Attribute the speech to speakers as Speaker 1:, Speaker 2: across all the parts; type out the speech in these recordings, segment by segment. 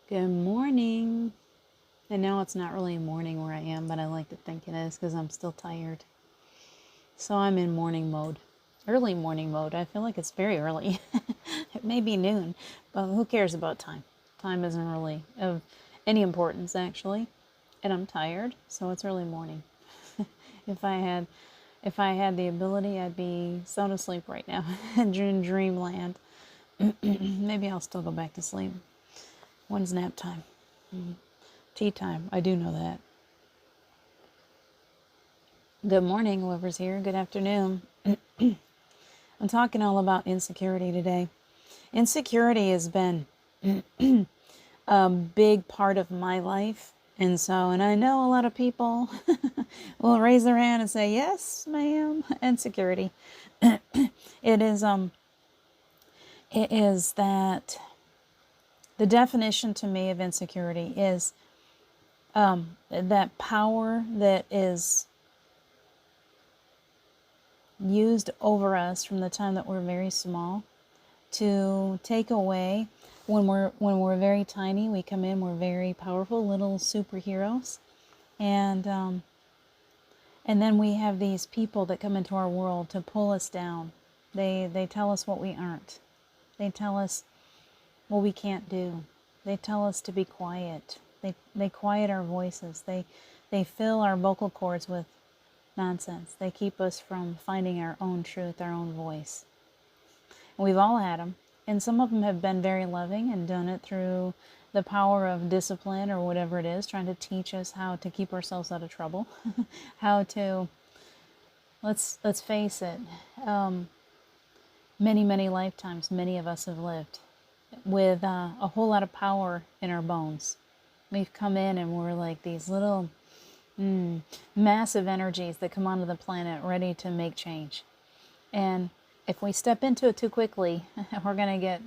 Speaker 1: Good morning. I know it's not really morning where I am, but I like to think it is because I'm still tired. So I'm in morning mode, early morning mode. I feel like it's very early. It may be noon, but who cares about time? Time isn't really of any importance actually, and I'm tired, so it's early morning. If I had, if I had the ability, I'd be sound asleep right now in dreamland. Maybe I'll still go back to sleep. When's nap time? Tea time. I do know that. Good morning, whoever's here. Good afternoon. I'm talking all about insecurity today. Insecurity has been a big part of my life. And I know a lot of people will raise their hand and say, yes, ma'am, insecurity. It is, it is that the definition to me of insecurity is that power that is used over us from the time that we're very small to take away when we're very tiny. We come in, we're very powerful little superheroes, and and then we have these people that come into our world to pull us down. They tell us what we aren't. They tell us what we can't do. They tell us to be quiet. They quiet our voices. They fill our vocal cords with nonsense. They keep us from finding our own truth, our own voice. And we've all had them. And some of them have been very loving and done it through the power of discipline or whatever it is, trying to teach us how to keep ourselves out of trouble. How to, let's face it, many lifetimes many of us have lived with a whole lot of power in our bones. We've come in and we're like these little massive energies that come onto the planet ready to make change. And if we step into it too quickly, we're going to get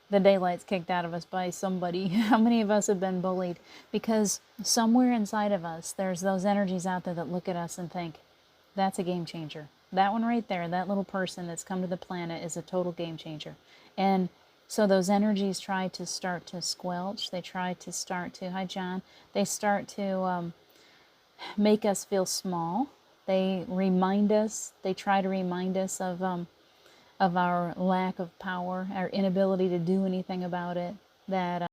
Speaker 1: the daylights kicked out of us by somebody. How many of us have been bullied? Because somewhere inside of us, there's those energies out there that look at us and think, that's a game changer. That one right there, that little person that's come to the planet is a total game changer. And so those energies try to start to squelch. They try to start to, hi John, they start to make us feel small. They try to remind us of our lack of power, our inability to do anything about it. That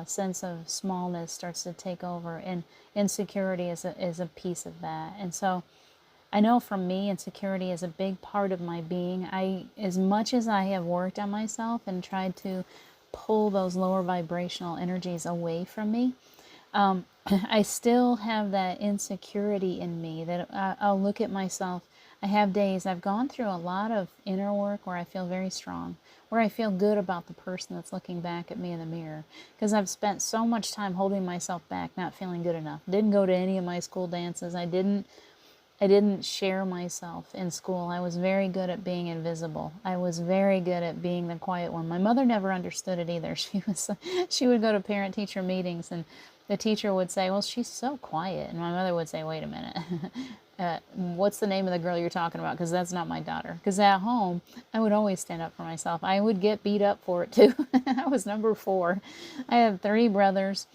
Speaker 1: sense of smallness starts to take over, and insecurity is a piece of that. And so I know for me, insecurity is a big part of my being. As much as I have worked on myself and tried to pull those lower vibrational energies away from me, I still have that insecurity in me that I'll look at myself. I have days, I've gone through a lot of inner work where I feel very strong, where I feel good about the person that's looking back at me in the mirror. Because I've spent so much time holding myself back, not feeling good enough. Didn't go to any of my school dances. I didn't share myself in school. I was very good at being invisible. I was very good at being the quiet one. My mother never understood it either. She would go to parent-teacher meetings, and the teacher would say, well, she's so quiet. And my mother would say, wait a minute. What's the name of the girl you're talking about? Because that's not my daughter. Because at home, I would always stand up for myself. I would get beat up for it too. I was number 4. I have 3 brothers.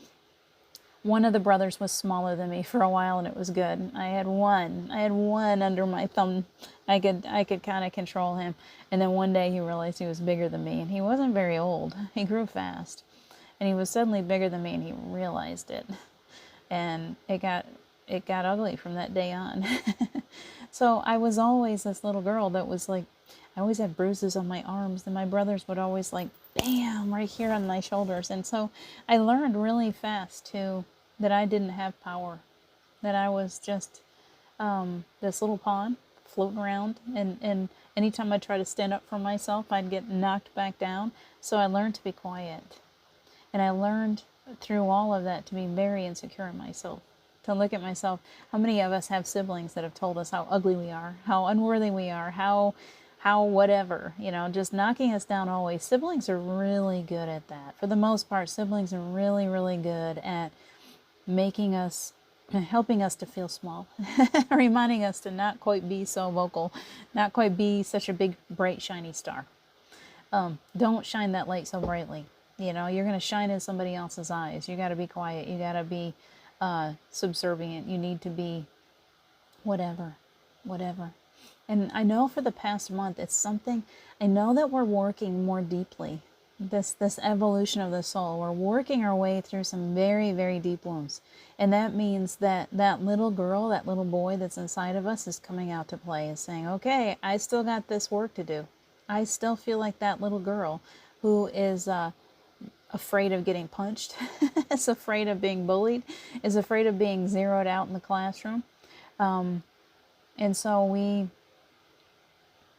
Speaker 1: One of the brothers was smaller than me for a while, and it was good. I had one under my thumb. I could kind of control him. And then one day he realized he was bigger than me, and he wasn't very old. He grew fast, and he was suddenly bigger than me, and he realized it. And it got ugly from that day on. So I was always this little girl that was like, I always had bruises on my arms, and my brothers would always like, bam, right here on my shoulders. And so I learned really fast too that I didn't have power, that I was just this little pawn floating around, and anytime I tried to stand up for myself, I'd get knocked back down. So I learned to be quiet, and I learned through all of that to be very insecure in myself, to look at myself. How many of us have siblings that have told us how ugly we are, how unworthy we are, how whatever, just knocking us down always. Siblings are really good at that. For the most part, siblings are really, really good at making us, helping us to feel small, reminding us to not quite be so vocal, not quite be such a big, bright, shiny star. Don't shine that light so brightly. You know, you're going to shine in somebody else's eyes. You got to be quiet. You got to be subservient. You need to be whatever, whatever. And I know for the past month, it's something, I know that we're working more deeply. This evolution of the soul, we're working our way through some very, very deep wounds. And that means that that little girl, that little boy that's inside of us is coming out to play and saying, okay, I still got this work to do. I still feel like that little girl who is afraid of getting punched, is afraid of being bullied, is afraid of being zeroed out in the classroom. And so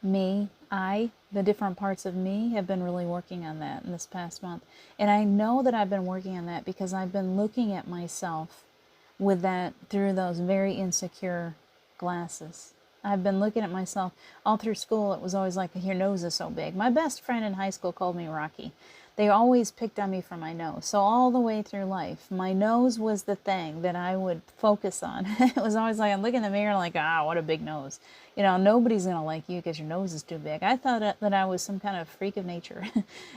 Speaker 1: the different parts of me have been really working on that in this past month. And I know that I've been working on that because I've been looking at myself with that through those very insecure glasses. I've been looking at myself all through school. It was always like, your nose is so big. My best friend in high school called me Rocky. They always picked on me for my nose. So all the way through life, my nose was the thing that I would focus on. It was always like, I'm looking in the mirror like, what a big nose. You know, nobody's going to like you because your nose is too big. I thought that I was some kind of freak of nature.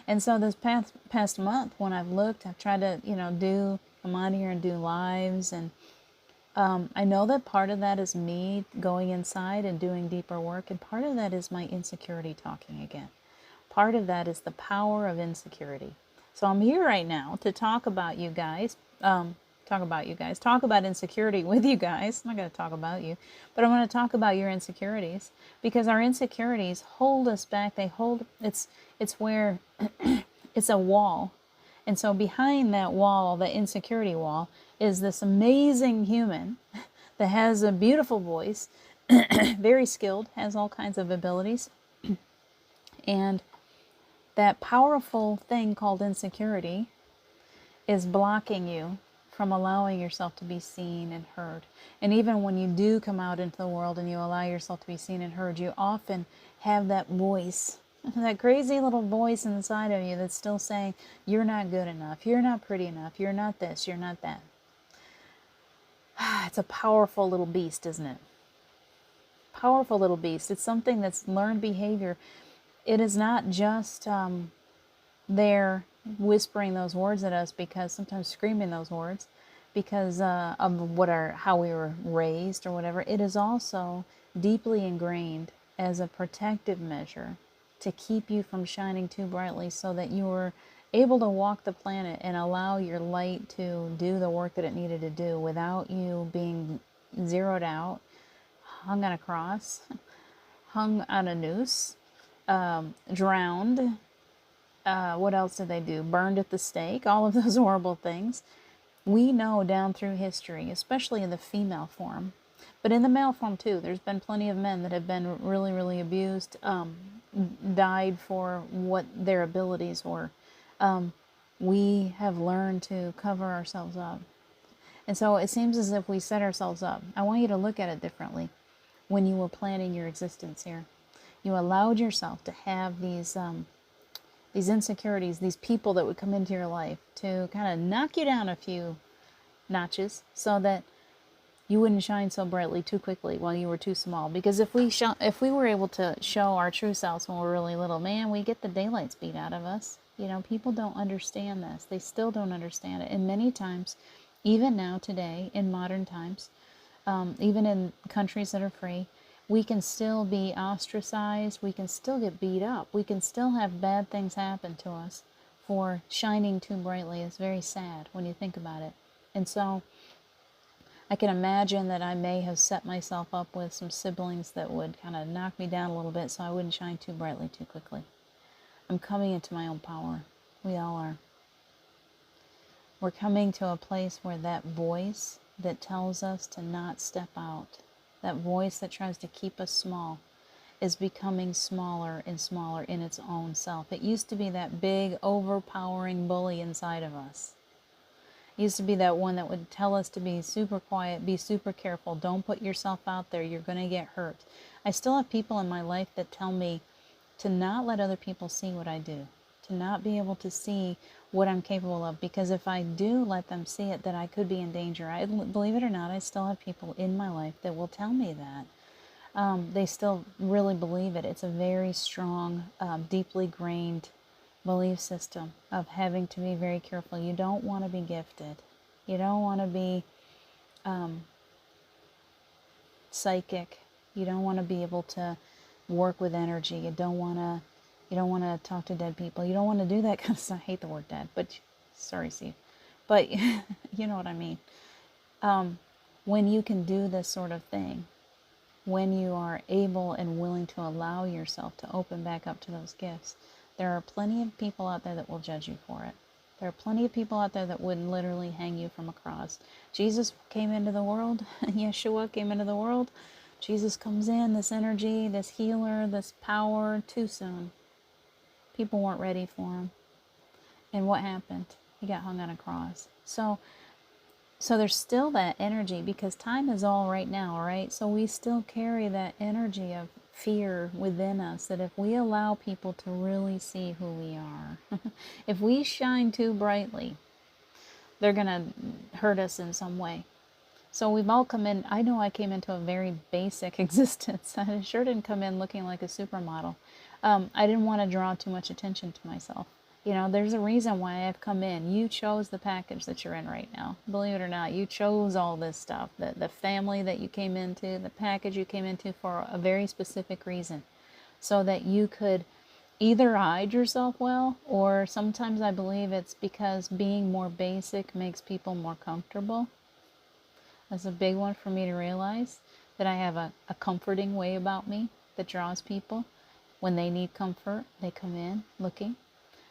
Speaker 1: And so this past month, when I've looked, I've tried to, come on here and do lives. And I know that part of that is me going inside and doing deeper work. And part of that is my insecurity talking again. Part of that is the power of insecurity. So I'm here right now to talk about you guys, talk about insecurity with you guys. I'm not going to talk about you, but I'm going to talk about your insecurities, because our insecurities hold us back. It's where it's a wall. And so behind that wall, the insecurity wall, is this amazing human that has a beautiful voice, very skilled, has all kinds of abilities. And that powerful thing called insecurity is blocking you from allowing yourself to be seen and heard. And even when you do come out into the world and you allow yourself to be seen and heard, you often have that voice, that crazy little voice inside of you that's still saying, you're not good enough, you're not pretty enough, you're not this, you're not that. It's a powerful little beast, isn't it? Powerful little beast. It's something that's learned behavior. It is not just there whispering those words at us, because sometimes screaming those words because of how we were raised or whatever. It is also deeply ingrained as a protective measure to keep you from shining too brightly, so that you were able to walk the planet and allow your light to do the work that it needed to do without you being zeroed out, hung on a cross, hung on a noose, drowned. What else did they do? Burned at the stake, all of those horrible things. We know down through history, especially in the female form, but in the male form too, there's been plenty of men that have been really, really abused, died for what their abilities were. We have learned to cover ourselves up. And so it seems as if we set ourselves up. I want you to look at it differently. When you were planning your existence here, you allowed yourself to have these insecurities, these people that would come into your life to kind of knock you down a few notches, so that you wouldn't shine so brightly too quickly while you were too small. Because if we were able to show our true selves when we're really little, man, we get the daylights beat out of us. People don't understand this. They still don't understand it. And many times, even now today, in modern times, even in countries that are free, we can still be ostracized. We can still get beat up. We can still have bad things happen to us for shining too brightly. It's very sad when you think about it. And so I can imagine that I may have set myself up with some siblings that would kind of knock me down a little bit so I wouldn't shine too brightly too quickly. I'm coming into my own power. We all are. We're coming to a place where that voice that tells us to not step out, that voice that tries to keep us small, is becoming smaller and smaller in its own self. It used to be that big, overpowering bully inside of us. It used to be that one that would tell us to be super quiet, be super careful, don't put yourself out there, you're going to get hurt. I still have people in my life that tell me to not let other people see what I do, to not be able to see what I'm capable of, because if I do let them see it, that I could be in danger. Believe it or not, I still have people in my life that will tell me that. They still really believe it. It's a very strong, deeply grained belief system of having to be very careful. You don't want to be gifted. You don't want to be psychic. You don't want to be able to work with energy. You don't want to talk to dead people. You don't want to do that kind of stuff. I hate the word dead, but sorry, Steve. But you know what I mean. When you can do this sort of thing, when you are able and willing to allow yourself to open back up to those gifts, there are plenty of people out there that will judge you for it. There are plenty of people out there that would literally hang you from a cross. Jesus came into the world. Yeshua came into the world. Jesus comes in, this energy, this healer, this power, too soon. People weren't ready for him. And what happened? He got hung on a cross. So there's still that energy, because time is all right now, right? So we still carry that energy of fear within us, that if we allow people to really see who we are, if we shine too brightly, they're going to hurt us in some way. So we've all come in. I know I came into a very basic existence. I sure didn't come in looking like a supermodel. I didn't want to draw too much attention to myself. You know, there's a reason why I've come in. You chose the package that you're in right now. Believe it or not, you chose all this stuff. The family that you came into, the package you came into for a very specific reason. So that you could either hide yourself well, or sometimes I believe it's because being more basic makes people more comfortable. That's a big one for me to realize, that I have a comforting way about me that draws people. When they need comfort, they come in looking.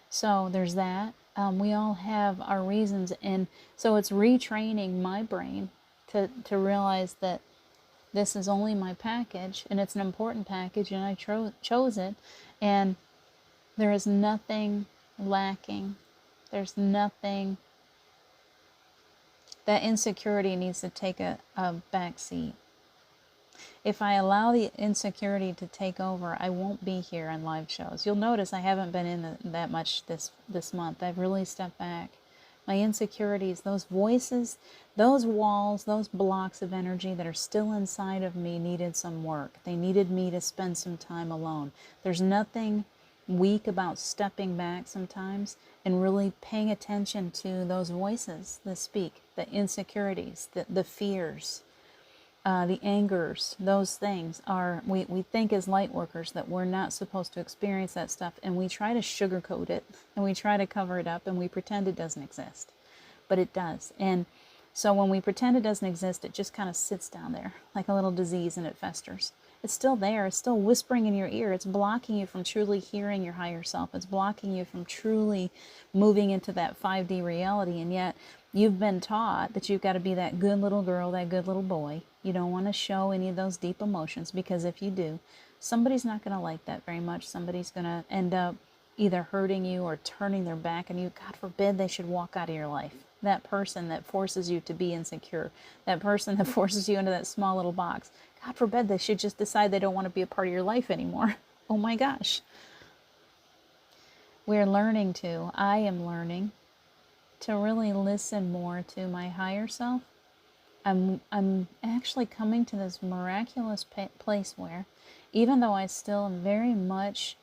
Speaker 1: So there's that. We all have our reasons, and so it's retraining my brain to realize that this is only my package, and it's an important package, and I chose it, and there is nothing lacking. There's nothing. That insecurity needs to take a back seat. If I allow the insecurity to take over, I won't be here on live shows. You'll notice I haven't been in that much this month. I've really stepped back. My insecurities, those voices, those walls, those blocks of energy that are still inside of me needed some work. They needed me to spend some time alone. There's nothing weak about stepping back sometimes and really paying attention to those voices that speak, the insecurities, the fears. The angers, those things are, we think as light workers that we're not supposed to experience that stuff, and we try to sugarcoat it, and we try to cover it up, and we pretend it doesn't exist. But it does. And so when we pretend it doesn't exist, it just kind of sits down there like a little disease, and it festers. It's still there. It's still whispering in your ear. It's blocking you from truly hearing your higher self. It's blocking you from truly moving into that 5D reality. And yet you've been taught that you've got to be that good little girl, that good little boy. You don't want to show any of those deep emotions, because if you do, somebody's not going to like that very much. Somebody's going to end up either hurting you or turning their back on you. God forbid they should walk out of your life. That person that forces you to be insecure, that person that forces you into that small little box, God forbid they should just decide they don't want to be a part of your life anymore. Oh my gosh. I am learning to really listen more to my higher self. I'm actually coming to this miraculous place where, even though I still am very much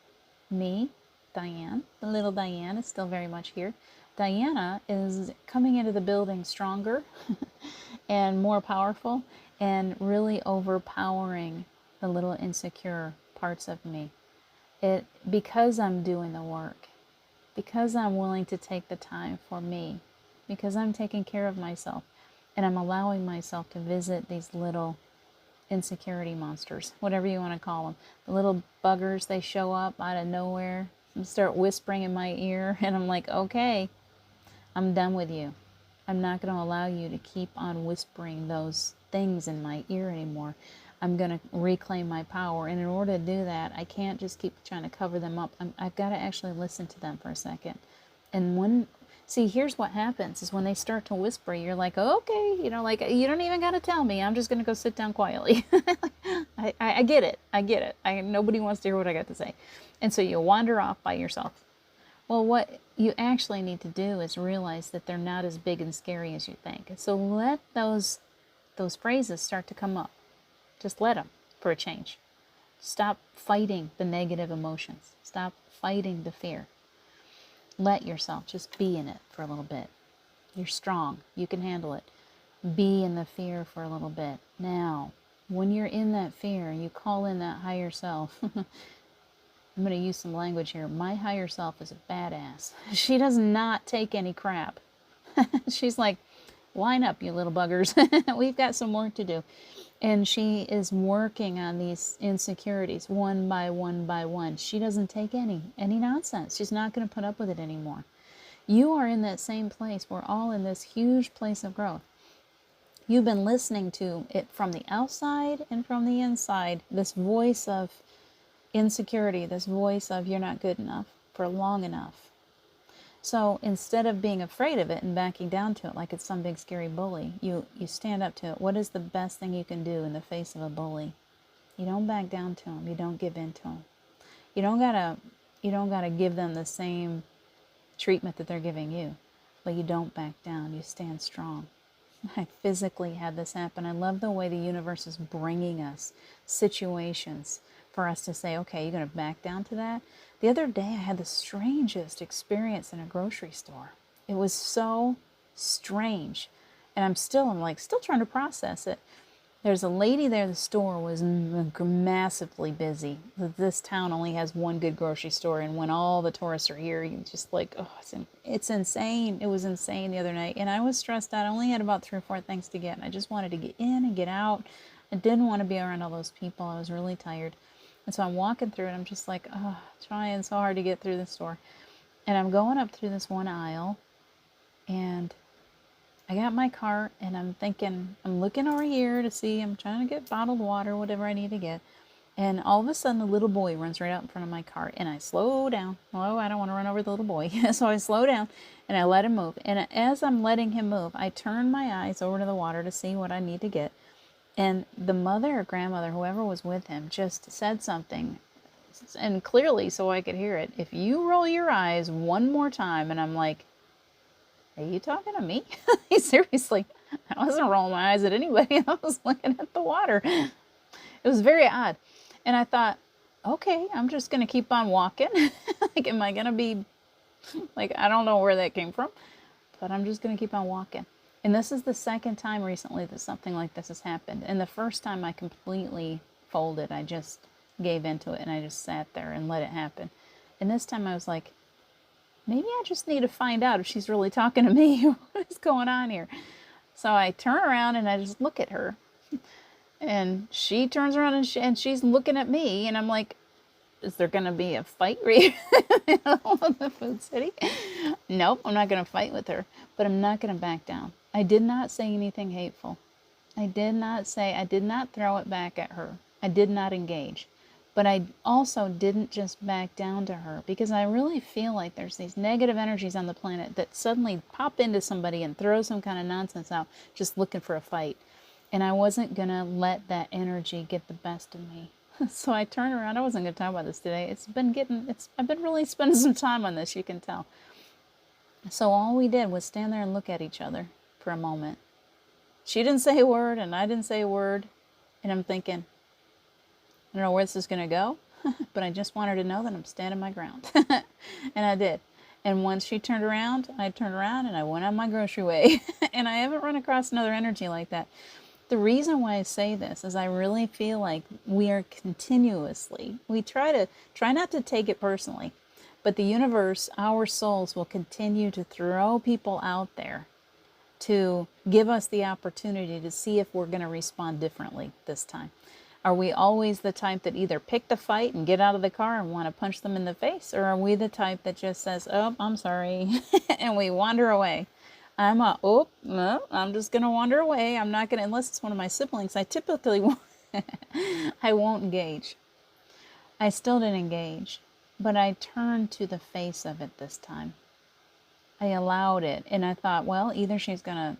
Speaker 1: me, Diane, the little Diane is still very much here. Diana is coming into the building stronger and more powerful, and really overpowering the little insecure parts of me. Because I'm doing the work, because I'm willing to take the time for me, because I'm taking care of myself, and I'm allowing myself to visit these little insecurity monsters, whatever you want to call them. The little buggers, they show up out of nowhere and start whispering in my ear, and I'm like, okay, I'm done with you. I'm not going to allow you to keep on whispering those things in my ear anymore. I'm going to reclaim my power, and in order to do that, I can't just keep trying to cover them up. I've got to actually listen to them for a second. And here's what happens is when they start to whisper, you're like, okay, you don't even got to tell me. I'm just going to go sit down quietly. I get it. Nobody wants to hear what I got to say. And so you wander off by yourself. Well, what you actually need to do is realize that they're not as big and scary as you think. So let those phrases start to come up. Just let them for a change. Stop fighting the negative emotions. Stop fighting the fear. Let yourself just be in it for a little bit. You're strong. You can handle it. Be in the fear for a little bit. Now, when you're in that fear, you call in that higher self. I'm going to use some language here. My higher self is a badass. She does not take any crap. She's like, line up, you little buggers. We've got some work to do. And she is working on these insecurities one by one by one. She doesn't take any nonsense. She's not going to put up with it anymore. You are in that same place. We're all in this huge place of growth. You've been listening to it from the outside and from the inside. This voice of insecurity, this voice of you're not good enough for long enough. So instead of being afraid of it and backing down to it like it's some big scary bully, you stand up to it. What is the best thing you can do in the face of a bully? You don't back down to them. You don't give in to them. You don't gotta give them the same treatment that they're giving you, but you don't back down. You stand strong. I physically had this happen. I love the way the universe is bringing us situations for us to say, okay, you're going to back down to that. The other day, I had the strangest experience in a grocery store. It was so strange. And I'm still trying to process it. There's a lady there. The store was massively busy. This town only has one good grocery store. And when all the tourists are here, you just like, oh, it's insane. It was insane the other night. And I was stressed out. I only had about 3 or 4 things to get. And I just wanted to get in and get out. I didn't want to be around all those people. I was really tired. And so I'm walking through it. I'm just like, oh, trying so hard to get through the store. And I'm going up through this one aisle. And I got my cart and I'm thinking, I'm looking over here to see, I'm trying to get bottled water, whatever I need to get. And all of a sudden, a little boy runs right out in front of my cart and I slow down. Oh, I don't want to run over the little boy. So I slow down and I let him move. And as I'm letting him move, I turn my eyes over to the water to see what I need to get. And the mother or grandmother, whoever was with him, just said something. And clearly, so I could hear it, if you roll your eyes one more time, and I'm like, are you talking to me? Seriously, I wasn't rolling my eyes at anybody. I was looking at the water. It was very odd. And I thought, okay, I'm just going to keep on walking. Like, am I going to be, like, I don't know where that came from, but I'm just going to keep on walking. And this is the second time recently that something like this has happened. And the first time I completely folded. I just gave into it and I just sat there and let it happen. And this time I was like, maybe I just need to find out if she's really talking to me. What is going on here? So I turn around and I just look at her. And she turns around and she's looking at me. And I'm like, is there going to be a fight right in the food city? Nope, I'm not going to fight with her. But I'm not going to back down. I did not say anything hateful. I did not throw it back at her. I did not engage. But I also didn't just back down to her because I really feel like there's these negative energies on the planet that suddenly pop into somebody and throw some kind of nonsense out just looking for a fight. And I wasn't going to let that energy get the best of me. So I turned around. I wasn't going to talk about this today. I've been really spending some time on this, you can tell. So all we did was stand there and look at each other for a moment. She didn't say a word and I didn't say a word. And I'm thinking, I don't know where this is going to go, but I just want her to know that I'm standing my ground. And I did. And once she turned around, I turned around and I went on my grocery way. And I haven't run across another energy like that. The reason why I say this is I really feel like we are continuously, we try not to take it personally, but the universe, our souls will continue to throw people out there to give us the opportunity to see if we're going to respond differently this time. Are we always the type that either pick the fight and get out of the car and want to punch them in the face? Or are we the type that just says, oh, I'm sorry, and we wander away? No, I'm just going to wander away. I'm not going to, unless it's one of my siblings, I typically won't, I won't engage. I still didn't engage, but I turned to the face of it this time. I allowed it, and I thought, well, either she's going to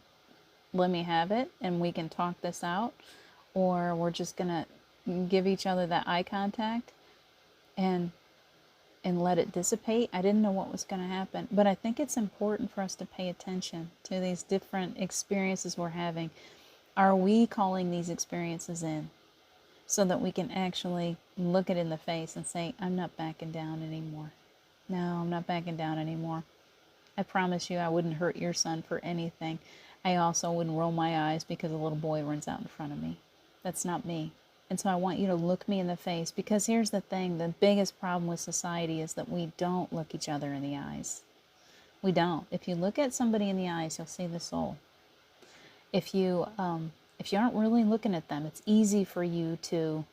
Speaker 1: let me have it and we can talk this out, or we're just going to give each other that eye contact and let it dissipate. I didn't know what was going to happen, but I think it's important for us to pay attention to these different experiences we're having. Are we calling these experiences in so that we can actually look it in the face and say, I'm not backing down anymore. No, I'm not backing down anymore. I promise you I wouldn't hurt your son for anything. I also wouldn't roll my eyes because a little boy runs out in front of me. That's not me. And so I want you to look me in the face, because here's the thing, the biggest problem with society is that we don't look each other in the eyes. We don't. If you look at somebody in the eyes, you'll see the soul. If you aren't really looking at them, it's easy for you to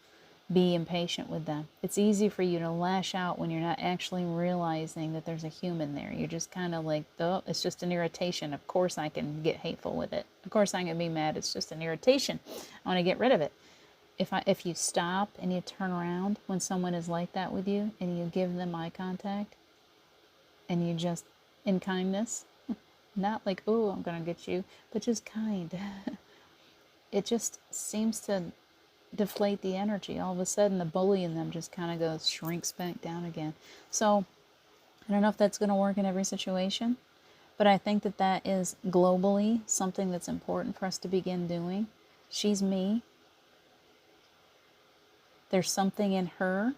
Speaker 1: be impatient with them. It's easy for you to lash out when you're not actually realizing that there's a human there. You're just kind of like, oh, it's just an irritation. Of course I can get hateful with it. Of course I can be mad. It's just an irritation. I want to get rid of it. If you stop and you turn around when someone is like that with you, and you give them eye contact, and you just, in kindness, not like, oh, I'm going to get you, but just kind. It just seems to deflate the energy. All of a sudden, the bully in them just kind of goes, shrinks back down again. So I don't know if that's going to work in every situation, but I think that that is globally something that's important for us to begin doing. She's me. There's something in her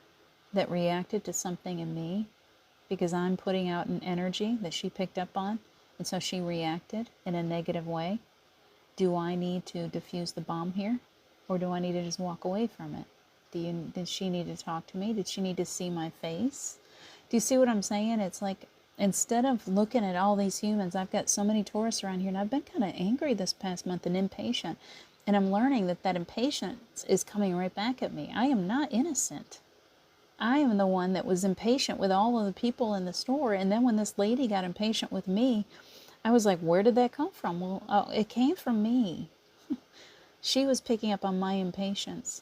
Speaker 1: that reacted to something in me because I'm putting out an energy that she picked up on, and so she reacted in a negative way. Do I need to diffuse the bomb here? Or do I need to just walk away from it? Did she need to talk to me? Did she need to see my face? Do you see what I'm saying? It's like, instead of looking at all these humans, I've got so many tourists around here, and I've been kind of angry this past month and impatient. And I'm learning that that impatience is coming right back at me. I am not innocent. I am the one that was impatient with all of the people in the store. And then when this lady got impatient with me, I was like, where did that come from? Well, it came from me. She was picking up on my impatience.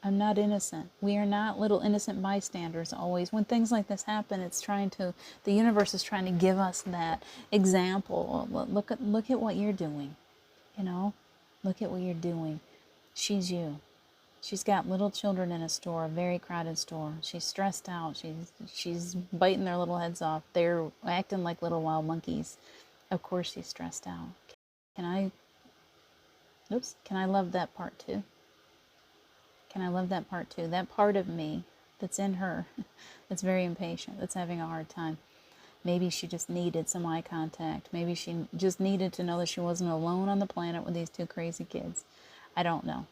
Speaker 1: I'm not innocent. We are not little innocent bystanders always. When things like this happen, the universe is trying to give us that example. Look at what you're doing. You know, look at what you're doing. She's you. She's got little children in a store, a very crowded store. She's stressed out. She's biting their little heads off. They're acting like little wild monkeys. Of course she's stressed out. Can I love that part too? Can I love that part too? That part of me that's in her, that's very impatient, that's having a hard time. Maybe she just needed some eye contact. Maybe she just needed to know that she wasn't alone on the planet with these two crazy kids. I don't know.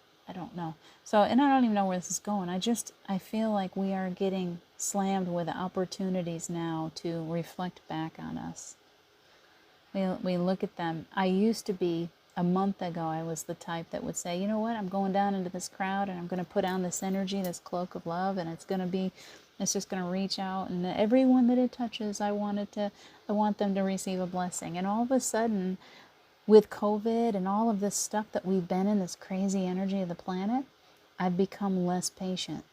Speaker 1: So, and I don't even know where this is going. I feel like we are getting slammed with opportunities now to reflect back on us. We look at them. I used to be, a month ago, I was the type that would say, you know what, I'm going down into this crowd and I'm going to put on this energy, this cloak of love, and it's just going to reach out, and everyone that it touches, I want them to receive a blessing. And all of a sudden, with COVID and all of this stuff that we've been in, this crazy energy of the planet, I've become less patient.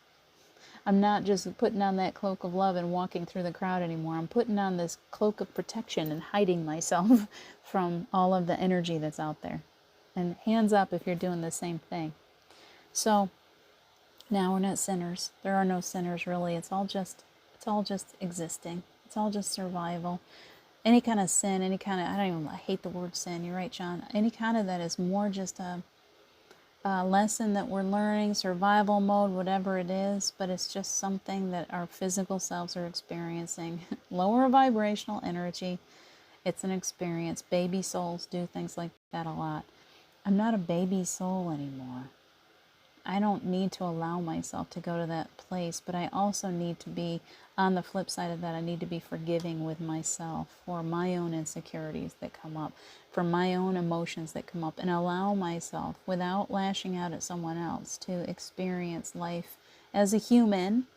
Speaker 1: I'm not just putting on that cloak of love and walking through the crowd anymore. I'm putting on this cloak of protection and hiding myself from all of the energy that's out there. And hands up if you're doing the same thing. So now we're not sinners. There are no sinners really. It's all just existing. It's all just survival. Any kind of sin, I hate the word sin. You're right, John. Any kind of that is more just a lesson that we're learning, survival mode, whatever it is, but it's just something that our physical selves are experiencing. Lower vibrational energy, it's an experience. Baby souls do things like that a lot. I'm not a baby soul anymore. I don't need to allow myself to go to that place, but I also need to be, on the flip side of that, I need to be forgiving with myself for my own insecurities that come up, for my own emotions that come up, and allow myself, without lashing out at someone else, to experience life as a human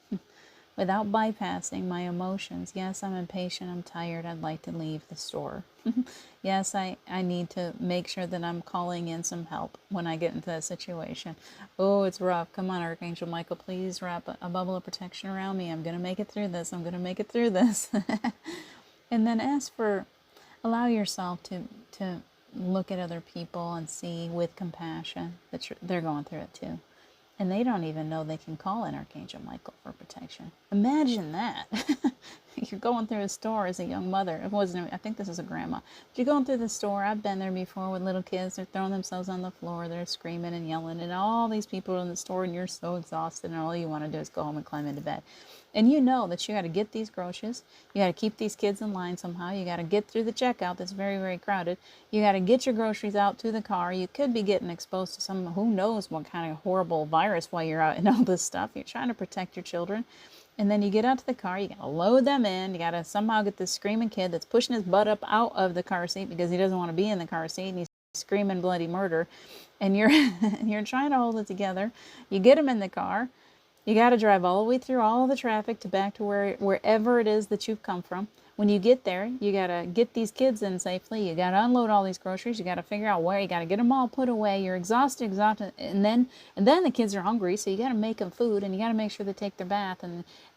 Speaker 1: without bypassing my emotions. Yes, I'm impatient, I'm tired, I'd like to leave the store. Yes, I need to make sure that I'm calling in some help when I get into that situation. Oh, it's rough. Come on, Archangel Michael, please wrap a bubble of protection around me. I'm going to make it through this. I'm going to make it through this. And then allow yourself to look at other people and see with compassion that they're going through it too. And they don't even know they can call in Archangel Michael for protection. Imagine that. You're going through a store as a young mother. It wasn't, I think this is a grandma. You're going through the store. I've been there before with little kids. They're throwing themselves on the floor. They're screaming and yelling. And all these people are in the store, and you're so exhausted. And all you want to do is go home and climb into bed. And you know that you got to get these groceries. You got to keep these kids in line somehow. You got to get through the checkout that's very, very crowded. You got to get your groceries out to the car. You could be getting exposed to some, who knows what kind of horrible virus while you're out in all this stuff. You're trying to protect your children. And then you get out to the car, you gotta load them in, you gotta somehow get this screaming kid that's pushing his butt up out of the car seat because he doesn't want to be in the car seat, and he's screaming bloody murder. And you're you're trying to hold it together. You get him in the car. You gotta drive all the way through all the traffic to back to wherever it is that you've come from. When you get there, you gotta get these kids in safely. You gotta unload all these groceries. You gotta figure out where. You gotta get them all put away. You're exhausted, and then the kids are hungry, so you gotta make them food, and you gotta make sure they take their bath,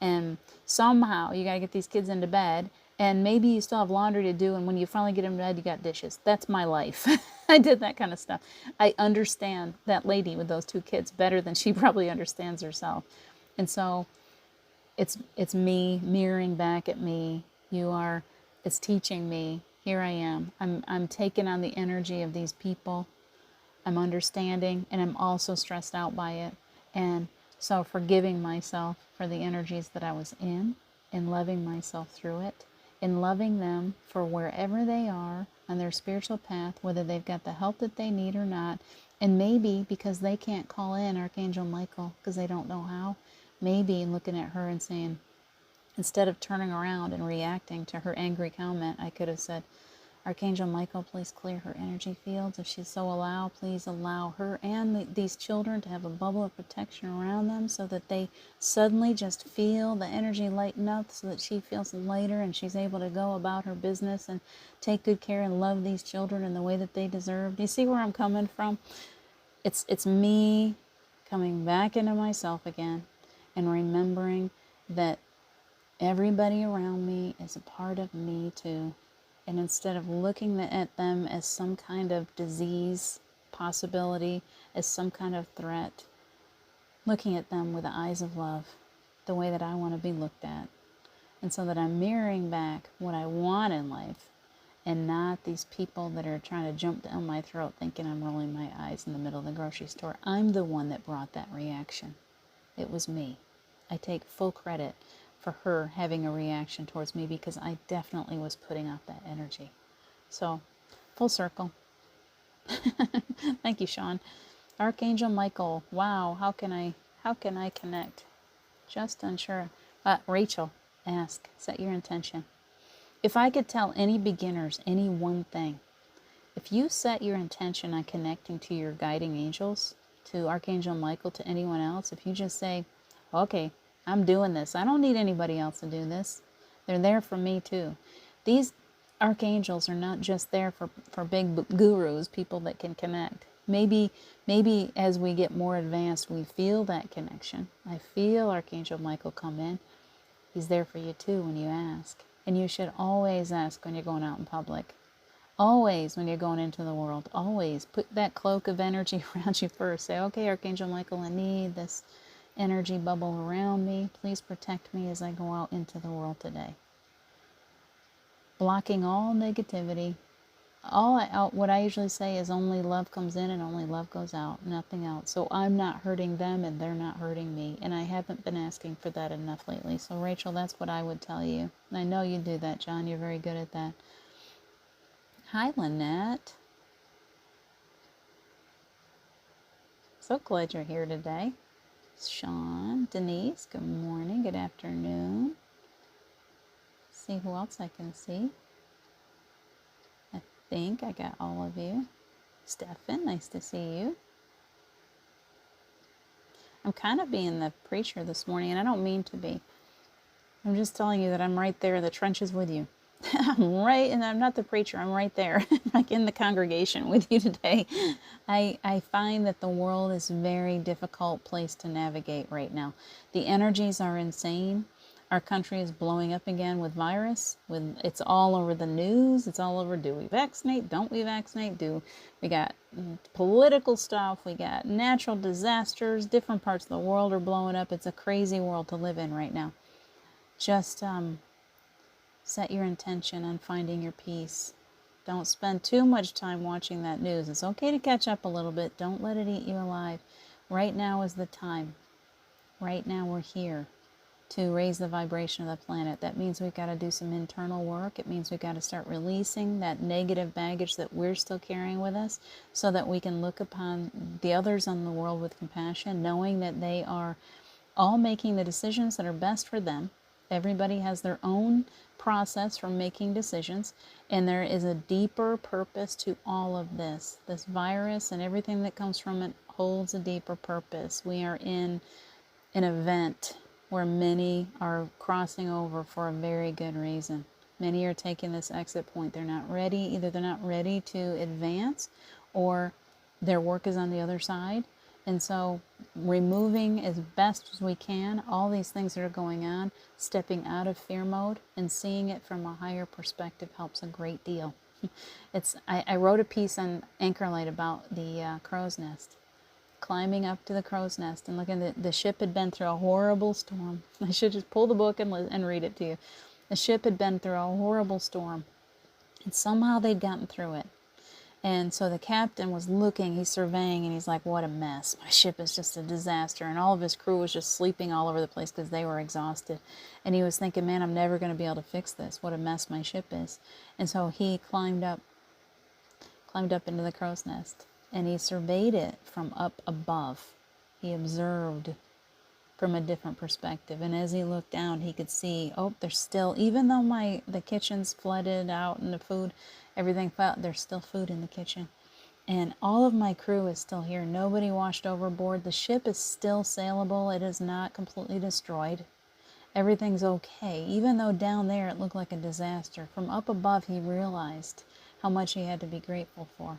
Speaker 1: and somehow you gotta get these kids into bed. And maybe you still have laundry to do, and when you finally get them to bed, you got dishes. That's my life. I did that kind of stuff. I understand that lady with those two kids better than she probably understands herself, and so it's me mirroring back at me. It's teaching me. Here I am. I'm taking on the energy of these people. I'm understanding, and I'm also stressed out by it. And so forgiving myself for the energies that I was in, and loving myself through it, and loving them for wherever they are on their spiritual path, whether they've got the help that they need or not. And maybe because they can't call in Archangel Michael because they don't know how, maybe looking at her and saying, instead of turning around and reacting to her angry comment, I could have said, Archangel Michael, please clear her energy fields. If she's so allow, please allow her and these children to have a bubble of protection around them so that they suddenly just feel the energy lighten up, so that she feels lighter and she's able to go about her business and take good care and love these children in the way that they deserve. Do you see where I'm coming from? It's me coming back into myself again and remembering that everybody around me is a part of me too. And instead of looking at them as some kind of disease possibility, as some kind of threat, looking at them with the eyes of love, the way that I want to be looked at. And so that I'm mirroring back what I want in life, and not these people that are trying to jump down my throat thinking I'm rolling my eyes in the middle of the grocery store. I'm the one that brought that reaction. It was me. I take full credit for her having a reaction towards me because I definitely was putting out that energy. So, full circle. Thank you, Sean. Archangel Michael. Wow, how can I connect? Just unsure. Rachel ask, set your intention. If I could tell any beginners any one thing, if you set your intention on connecting to your guiding angels, to Archangel Michael, to anyone else, if you just say, okay, I'm doing this. I don't need anybody else to do this. They're there for me too. These archangels are not just there for big gurus, people that can connect. Maybe as we get more advanced, we feel that connection. I feel Archangel Michael come in. He's there for you too when you ask. And you should always ask when you're going out in public. Always when you're going into the world. Always put that cloak of energy around you first. Say, okay, Archangel Michael, I need this energy bubble around me. Please protect me as I go out into the world today. Blocking all negativity. What I usually say is only love comes in and only love goes out, nothing else. So I'm not hurting them and they're not hurting me. And I haven't been asking for that enough lately. So Rachel, that's what I would tell you. And I know you do that, John. You're very good at that. Hi, Lynette. So glad you're here today. Sean, Denise, good morning, good afternoon. See who else I can see. I think I got all of you. Stefan, nice to see you. I'm kind of being the preacher this morning, and I don't mean to be. I'm just telling you that I'm right there in the trenches with you. And I'm not the preacher, I'm right there, like in the congregation with you today. I find that the world is a very difficult place to navigate right now. The energies are insane. Our country is blowing up again with virus. It's all over the news. It's all over, do we vaccinate? Don't we vaccinate? We got political stuff. We got natural disasters. Different parts of the world are blowing up. It's a crazy world to live in right now. Just Set your intention on finding your peace. Don't spend too much time watching that news. It's okay to catch up a little bit. Don't let it eat you alive. Right now is the time. Right now we're here to raise the vibration of the planet. That means we've got to do some internal work. It means we've got to start releasing that negative baggage that we're still carrying with us so that we can look upon the others in the world with compassion, knowing that they are all making the decisions that are best for them. Everybody has their own process for making decisions, and there is a deeper purpose to all of this. This virus and everything that comes from it holds a deeper purpose. We are in an event where many are crossing over for a very good reason. Many are taking this exit point. They're not ready. Either they're not ready to advance or their work is on the other side. And so removing as best as we can all these things that are going on, stepping out of fear mode and seeing it from a higher perspective helps a great deal. I wrote a piece on Anchor Light about the crow's nest. Climbing up to the crow's nest and looking at the ship had been through a horrible storm. I should just pull the book and read it to you. The ship had been through a horrible storm, and somehow they'd gotten through it. And so the captain was looking, he's surveying, and he's like, what a mess. My ship is just a disaster. And all of his crew was just sleeping all over the place because they were exhausted. And he was thinking, man, I'm never going to be able to fix this. What a mess my ship is. And so he climbed up into the crow's nest. And he surveyed it from up above. He observed from a different perspective. And as he looked down, he could see, oh, there's still, even though the kitchen's flooded out and the food, everything fell, there's still food in the kitchen. And all of my crew is still here. Nobody washed overboard. The ship is still sailable. It is not completely destroyed. Everything's okay. Even though down there it looked like a disaster, from up above he realized how much he had to be grateful for.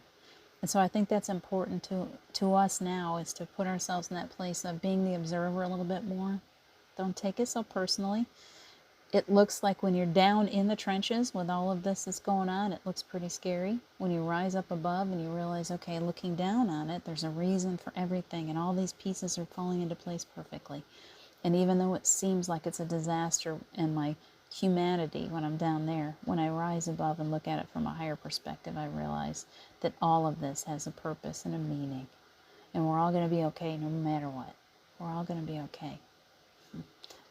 Speaker 1: And so I think that's important to us now, is to put ourselves in that place of being the observer a little bit more. Don't take it so personally. It looks like when you're down in the trenches with all of this that's going on, it looks pretty scary. When you rise up above and you realize, okay, looking down on it, there's a reason for everything, and all these pieces are falling into place perfectly. And even though it seems like it's a disaster in my humanity when I'm down there, when I rise above and look at it from a higher perspective, I realize that all of this has a purpose and a meaning. And we're all going to be okay no matter what. We're all going to be okay.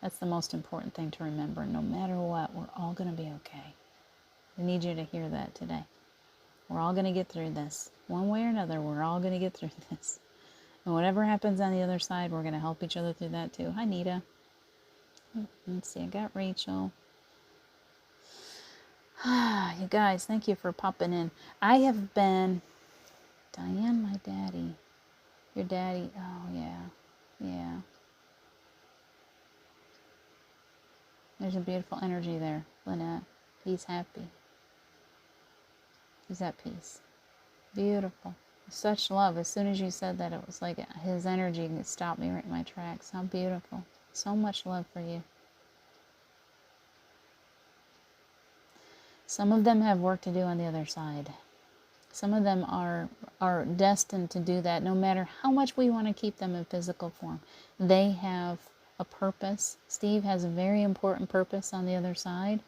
Speaker 1: That's the most important thing to remember. No matter what, we're all going to be okay. I need you to hear that today. We're all going to get through this. One way or another, we're all going to get through this. And whatever happens on the other side, we're going to help each other through that too. Hi, Nita. Let's see, I got Rachel. You guys, thank you for popping in. I have been... Diane, my daddy. Your daddy. Oh, yeah. Yeah. There's a beautiful energy there, Lynette. He's happy. He's at peace. Beautiful. Such love. As soon as you said that, it was like his energy stopped me right in my tracks. How beautiful. So much love for you. Some of them have work to do on the other side. Some of them are destined to do that no matter how much we want to keep them in physical form. They have a purpose. Steve has a very important purpose on the other side.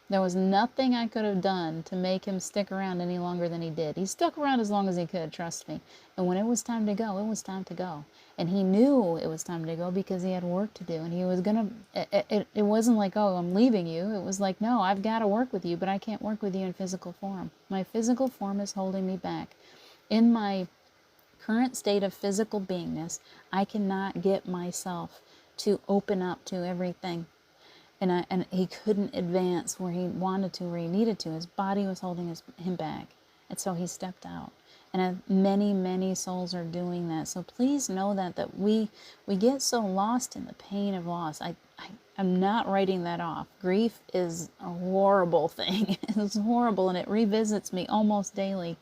Speaker 1: There was nothing I could have done to make him stick around any longer than he did. He stuck around as long as he could, trust me. And when it was time to go, it was time to go. And he knew it was time to go because he had work to do. And he was going to, it wasn't like, oh, I'm leaving you. It was like, no, I've got to work with you, but I can't work with you in physical form. My physical form is holding me back. In my current state of physical beingness, I cannot get myself to open up to everything. And he couldn't advance where he wanted to, where he needed to. His body was holding him back. And so he stepped out. And many, many souls are doing that. So please know that we get so lost in the pain of loss. I'm not writing that off. Grief is a horrible thing. It's horrible, and it revisits me almost daily.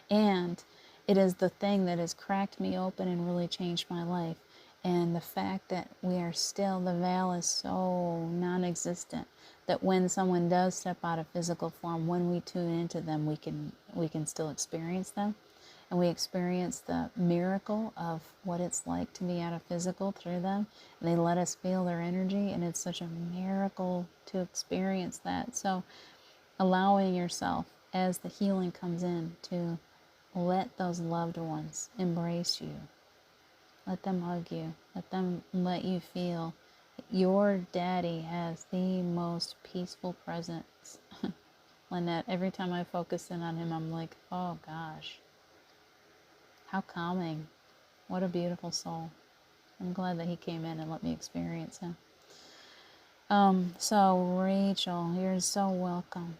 Speaker 1: And it is the thing that has cracked me open and really changed my life. And the fact that we are still, the veil is so non-existent that when someone does step out of physical form, when we tune into them, we can still experience them. and we experience the miracle of what it's like to be out of physical through them. And they let us feel their energy, and it's such a miracle to experience that. So allowing yourself, as the healing comes in, to let those loved ones embrace you. Let them hug you. Let them let you feel your daddy has the most peaceful presence. Lynette, every time I focus in on him, I'm like, oh gosh, how calming. What a beautiful soul. I'm glad that he came in and let me experience him. So Rachel, you're so welcome.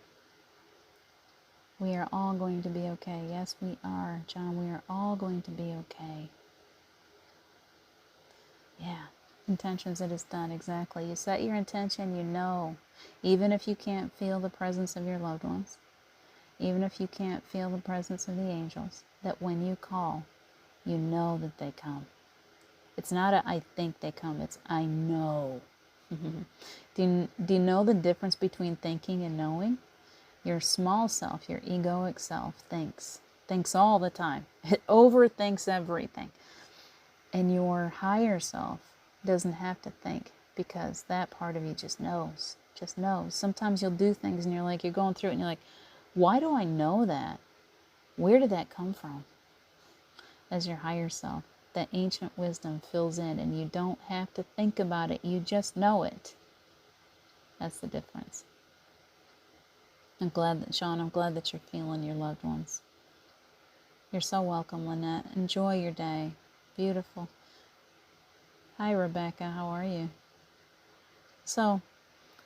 Speaker 1: We are all going to be okay. Yes, we are. John, we are all going to be okay. Yeah. Intentions, it is done. Exactly. You set your intention, you know. Even if you can't feel the presence of your loved ones, even if you can't feel the presence of the angels, that when you call, you know that they come. It's not a I think they come, it's I know. Do you know the difference between thinking and knowing? Your small self, your egoic self, thinks all the time. It overthinks everything. And your higher self doesn't have to think, because that part of you just knows. Sometimes you'll do things and you're going through it and you're like, why do I know that? Where did that come from? As your higher self, that ancient wisdom fills in, and you don't have to think about it. You just know it. That's the difference. I'm glad that, Sean, you're feeling your loved ones. You're so welcome, Lynette. Enjoy your day. Beautiful. Hi, Rebecca. How are you? So,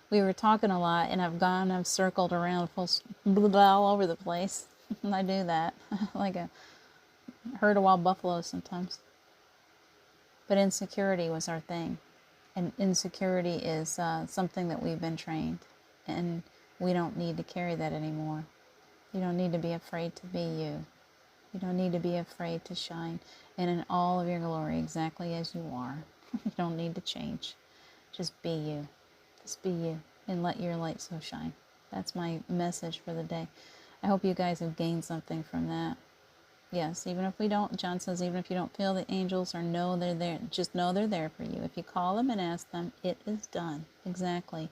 Speaker 1: we were talking a lot, and I've circled around all over the place. I do that. Like a herd of wild buffaloes sometimes. But insecurity was our thing. And insecurity is something that we've been trained. And we don't need to carry that anymore. You don't need to be afraid to be you. You don't need to be afraid to shine and in all of your glory, exactly as you are. You don't need to change. Just be you. Just be you and let your light so shine. That's my message for the day. I hope you guys have gained something from that. Yes, even if we don't, John says, even if you don't feel the angels or know they're there, just know they're there for you. If you call them and ask them, it is done. Exactly.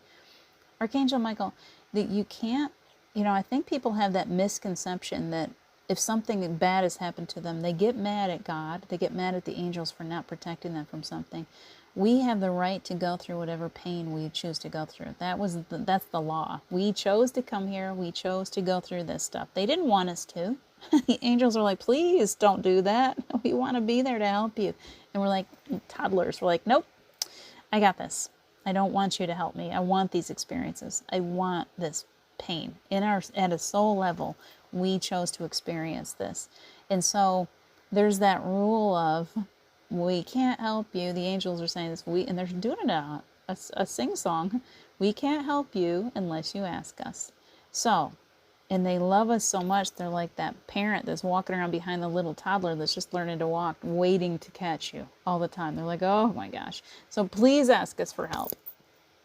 Speaker 1: Archangel Michael, that you can't, I think people have that misconception that if something bad has happened to them, they get mad at God. They get mad at the angels for not protecting them from something. We have the right to go through whatever pain we choose to go through. That's the law. We chose to come here. We chose to go through this stuff. They didn't want us to. The angels are like, please don't do that. We want to be there to help you. And we're like toddlers. We're like, nope, I got this. I don't want you to help me. I want these experiences. I want this pain. At a soul level, we chose to experience this. And so there's that rule of, we can't help you. The angels are saying this, and they're doing it a sing-song. We can't help you unless you ask us. So, and they love us so much, they're like that parent that's walking around behind the little toddler that's just learning to walk, waiting to catch you all the time. They're like, oh my gosh. So please ask us for help.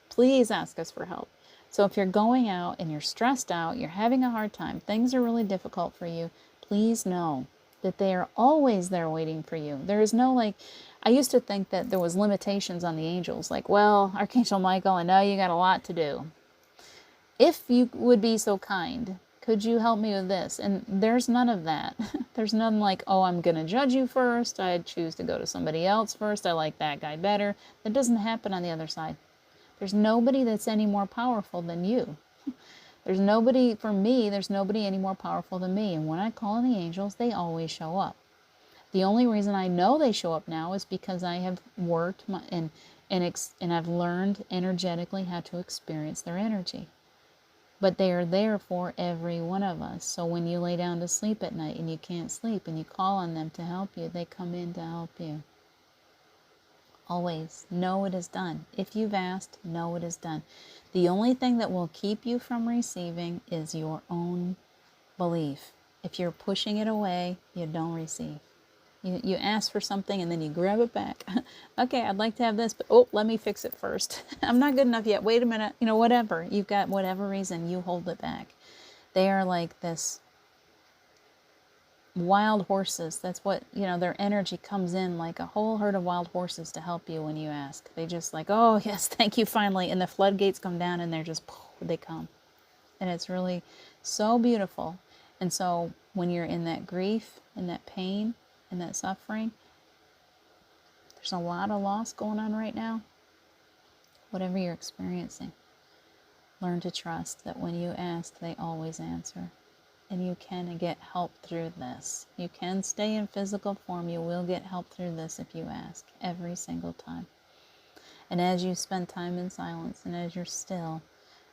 Speaker 1: Please ask us for help. So if you're going out and you're stressed out, you're having a hard time, things are really difficult for you, please know that they are always there waiting for you. There is no I used to think that there was limitations on the angels. Like, well, Archangel Michael, I know you got a lot to do. If you would be so kind, could you help me with this? And there's none of that. There's none like, oh, I'm going to judge you first. I'd choose to go to somebody else first. I like that guy better. That doesn't happen on the other side. There's nobody that's any more powerful than you. There's nobody any more powerful than me. And when I call on the angels, they always show up. The only reason I know they show up now is because I have worked and I've learned energetically how to experience their energy. But they are there for every one of us. So when you lay down to sleep at night and you can't sleep and you call on them to help you, they come in to help you. Always know it is done. If you've asked, know it is done. The only thing that will keep you from receiving is your own belief. If you're pushing it away, you don't receive. You ask for something and then you grab it back. Okay, I'd like to have this, but let me fix it first. I'm not good enough yet. Wait a minute. Whatever. You've got whatever reason, you hold it back. They are like this wild horses. That's what, their energy comes in like a whole herd of wild horses to help you when you ask. They just like, oh, yes, thank you, finally. And the floodgates come down and they're just, they come. And it's really so beautiful. And so when you're in that grief and that pain and that suffering, there's a lot of loss going on right now. Whatever you're experiencing, learn to trust that when you ask, they always answer. And you can get help through this. You can stay in physical form. You will get help through this if you ask, every single time. And as you spend time in silence and as you're still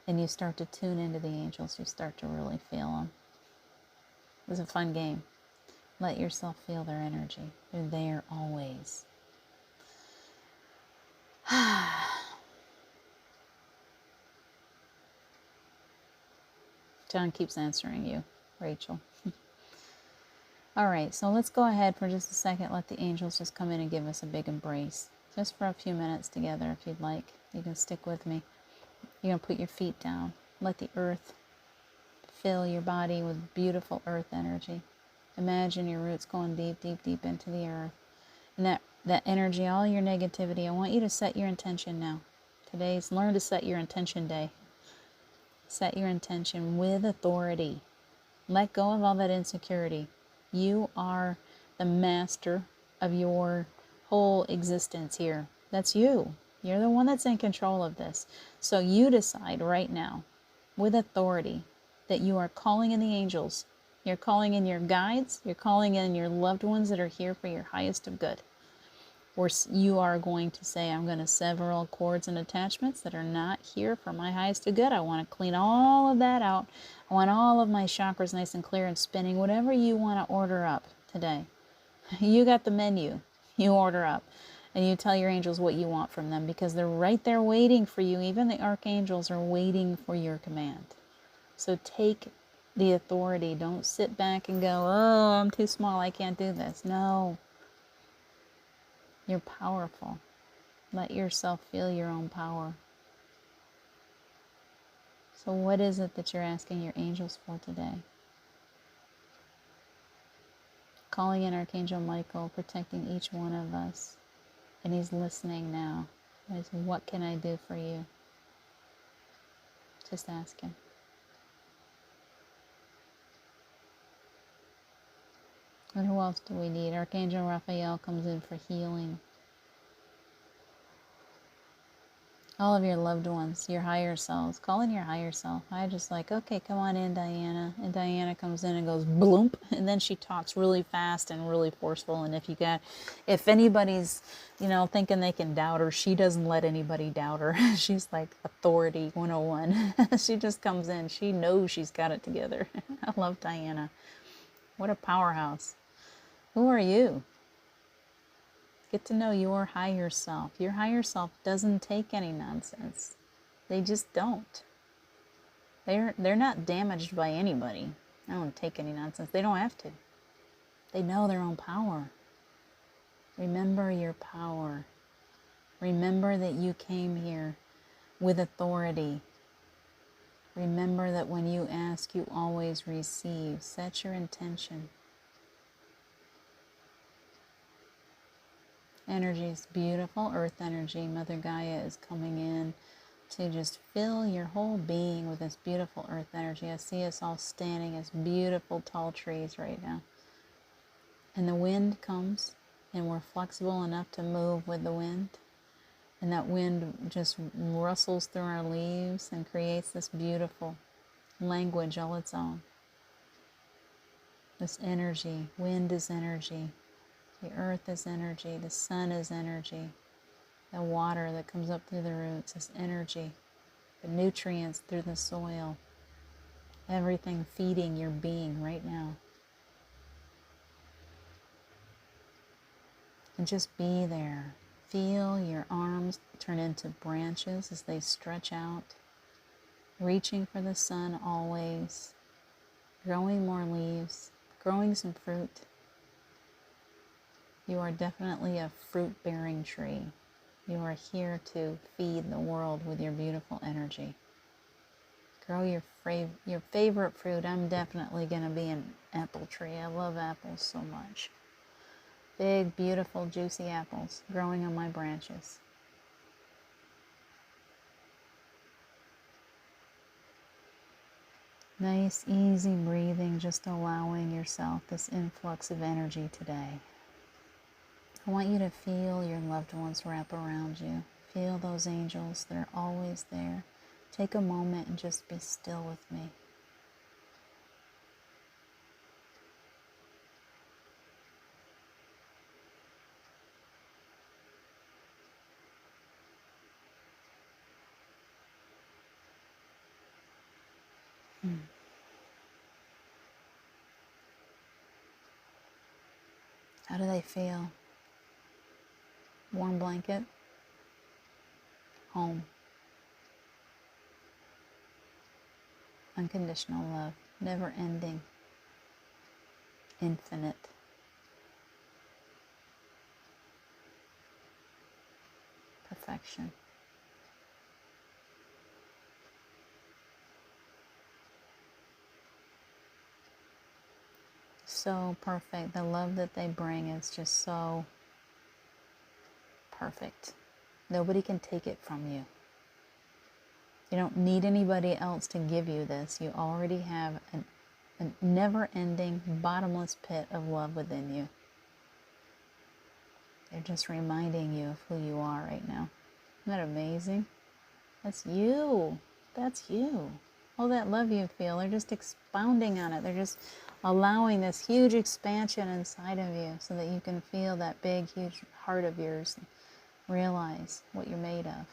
Speaker 1: and you start to tune into the angels, you start to really feel them. It was a fun game. Let yourself feel their energy. They're there always. John keeps answering you, Rachel. All right, so let's go ahead for just a second. Let the angels just come in and give us a big embrace. Just for a few minutes together, if you'd like. You can stick with me. You're going to put your feet down. Let the earth fill your body with beautiful earth energy. Imagine your roots going deep, deep, deep into the earth. And that energy, all your negativity, I want you to set your intention now. Today's Learn to Set Your Intention Day. Set your intention with authority. Let go of all that insecurity. You are the master of your whole existence here. That's you. You're the one that's in control of this. So you decide right now, with authority, that you are calling in the angels. You're calling in your guides. You're calling in your loved ones that are here for your highest of good. Or you are going to say, I'm going to sever all cords and attachments that are not here for my highest of good. I want to clean all of that out. I want all of my chakras nice and clear and spinning. Whatever you want to order up today. You got the menu. You order up. And you tell your angels what you want from them because they're right there waiting for you. Even the archangels are waiting for your command. So take the authority. Don't sit back and go, oh, I'm too small. I can't do this. No. You're powerful. Let yourself feel your own power. So what is it that you're asking your angels for today? Calling in Archangel Michael, protecting each one of us. And he's listening now. What can I do for you? Just ask him. And who else do we need? Archangel Raphael comes in for healing. All of your loved ones, your higher selves. Call in your higher self. I just like, okay, come on in, Diana. And Diana comes in and goes bloomp. And then she talks really fast and really forceful. And if anybody's, thinking they can doubt her, she doesn't let anybody doubt her. She's like authority 101. She just comes in. She knows she's got it together. I love Diana. What a powerhouse. Who are you? Get to know your higher self. Your higher self doesn't take any nonsense. They just don't. They're not damaged by anybody. They don't take any nonsense. They don't have to. They know their own power. Remember your power. Remember that you came here with authority. Remember that when you ask, you always receive. Set your intention. Energy is beautiful, earth energy. Mother Gaia is coming in to just fill your whole being with this beautiful earth energy. I see us all standing as beautiful tall trees right now. And the wind comes, and we're flexible enough to move with the wind. And that wind just rustles through our leaves and creates this beautiful language all its own. This energy, wind is energy. The earth is energy, the sun is energy, the water that comes up through the roots is energy, the nutrients through the soil, everything feeding your being right now. And just be there. Feel your arms turn into branches as they stretch out, reaching for the sun always, growing more leaves, growing some fruit. You are definitely a fruit-bearing tree. You are here to feed the world with your beautiful energy. Grow your favorite fruit. I'm definitely going to be an apple tree. I love apples so much. Big, beautiful, juicy apples growing on my branches. Nice, easy breathing, just allowing yourself this influx of energy today. I want you to feel your loved ones wrap around you. Feel those angels that are always there. Take a moment and just be still with me. How do they feel? Warm blanket? Home. Unconditional love. Never ending. Infinite. Perfection. So perfect. The love that they bring is just so perfect. Nobody can take it from you. You don't need anybody else to give you this. You already have a never-ending, bottomless pit of love within you. They're just reminding you of who you are right now. Isn't that amazing? That's you. That's you. All that love you feel, they're just expounding on it. They're just allowing this huge expansion inside of you so that you can feel that big, huge heart of yours and realize what you're made of.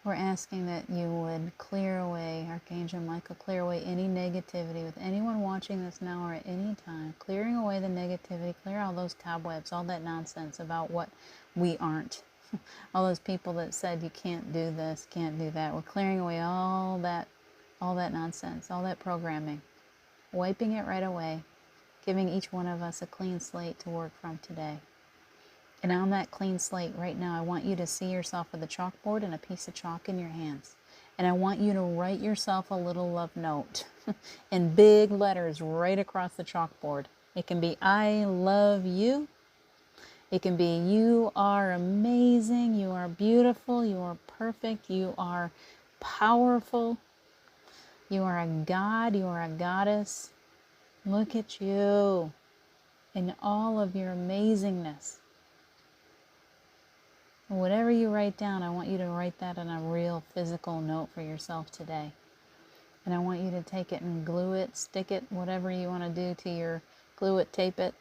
Speaker 1: We're asking that you would clear away, Archangel Michael, clear away any negativity with anyone watching this now or at any time. Clearing away the negativity, clear all those cobwebs, all that nonsense about what we aren't. All those people that said you can't do this, can't do that. We're clearing away all that nonsense, all that programming. Wiping it right away. Giving each one of us a clean slate to work from today. And on that clean slate right now, I want you to see yourself with a chalkboard and a piece of chalk in your hands. And I want you to write yourself a little love note in big letters right across the chalkboard. It can be, I love you. It can be, you are amazing, you are beautiful, you are perfect, you are powerful, you are a god, you are a goddess. Look at you in all of your amazingness. Whatever you write down, I want you to write that on a real physical note for yourself today. And I want you to take it and glue it, stick it, whatever you want to do to your, glue it, tape it.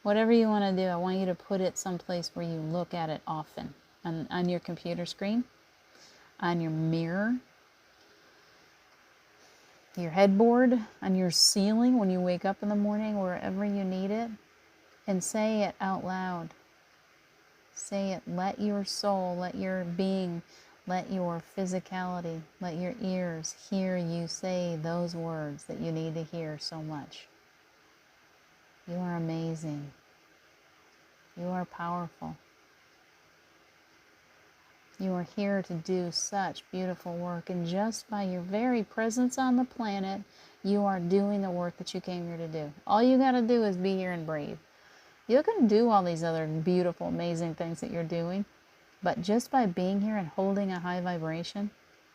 Speaker 1: Whatever you want to do, I want you to put it someplace where you look at it often. On your computer screen, on your mirror, your headboard, on your ceiling when you wake up in the morning, wherever you need it. And say it out loud. Say it. Let your soul, let your being, let your physicality, let your ears hear you say those words that you need to hear so much. You are amazing. You are powerful. You are here to do such beautiful work, and just by your very presence on the planet, you are doing the work that you came here to do. All you got to do is be here and breathe. You can do all these other beautiful, amazing things that you're doing, but just by being here and holding a high vibration,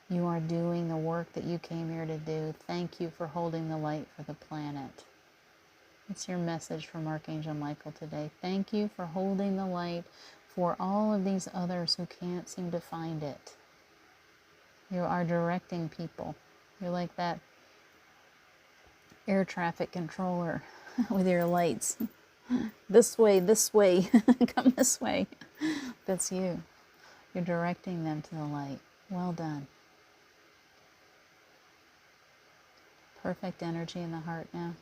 Speaker 1: you are doing the work that you came here to do. Thank you for holding the light for the planet. It's your message from Archangel Michael today. Thank you for holding the light for all of these others who can't seem to find it. You are directing people. You're like that air traffic controller with your lights. This way, come this way. That's you. You're directing them to the light. Well done. Perfect energy in the heart now.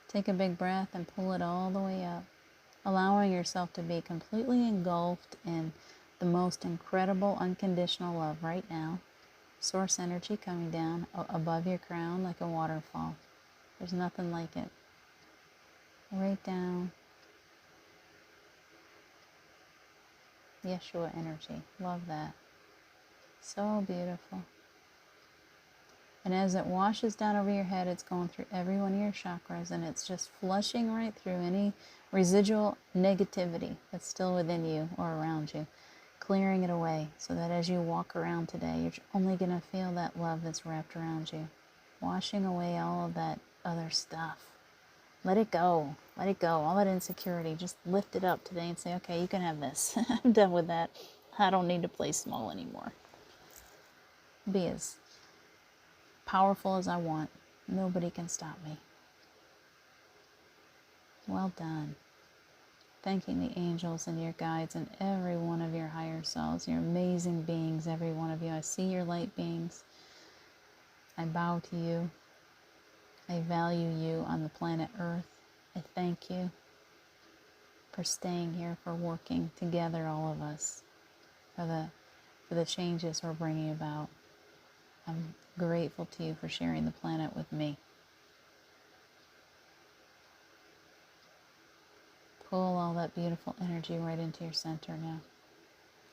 Speaker 1: Take a big breath and pull it all the way up, allowing yourself to be completely engulfed in the most incredible unconditional love right now. Source energy coming down above your crown like a waterfall. There's nothing like it. Right down. Yeshua energy. Love that. So beautiful. And as it washes down over your head, it's going through every one of your chakras, and it's just flushing right through any residual negativity that's still within you or around you, clearing it away so that as you walk around today, you're only going to feel that love that's wrapped around you, washing away all of that other stuff. Let it go. Let it go. All that insecurity, just lift it up today and say, okay, you can have this. I'm done with that. I don't need to play small anymore. Be as powerful as I want. Nobody can stop me. Well done. Thanking the angels and your guides and every one of your higher selves, your amazing beings, every one of you. I see your light beings. I bow to you. I value you on the planet Earth. I thank you for staying here, for working together, all of us, for the changes we're bringing about. I'm grateful to you for sharing the planet with me. Pull all that beautiful energy right into your center now.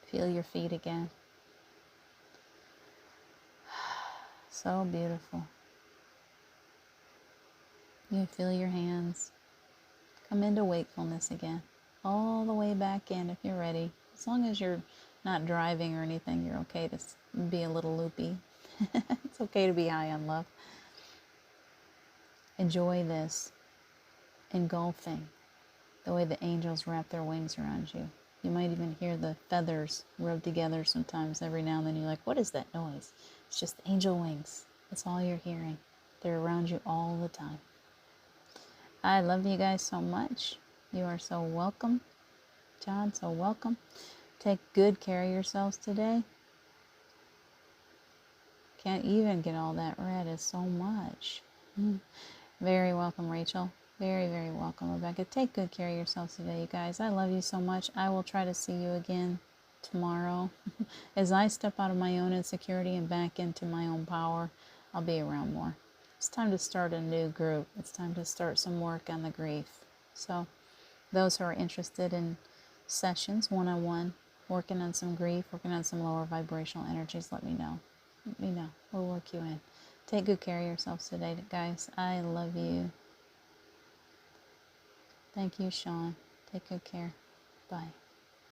Speaker 1: Feel your feet again. So beautiful. You feel your hands. Come into wakefulness again. All the way back in if you're ready. As long as you're not driving or anything, you're okay to be a little loopy. It's okay to be high on love. Enjoy this engulfing, the way the angels wrap their wings around you. You might even hear the feathers rub together sometimes every now and then. You're like, what is that noise? It's just angel wings. That's all you're hearing. They're around you all the time. I love you guys so much. You are so welcome. John, so welcome. Take good care of yourselves today. Can't even get all that red. It's so much. Very welcome, Rachel. Very, very welcome, Rebecca. Take good care of yourselves today, you guys. I love you so much. I will try to see you again tomorrow. As I step out of my own insecurity and back into my own power, I'll be around more. It's time to start a new group. It's time to start some work on the grief. So those who are interested in sessions, one-on-one, working on some grief, working on some lower vibrational energies, let me know. Let me know. We'll work you in. Take good care of yourselves today, guys. I love you. Thank you, Sean. Take good care. Bye.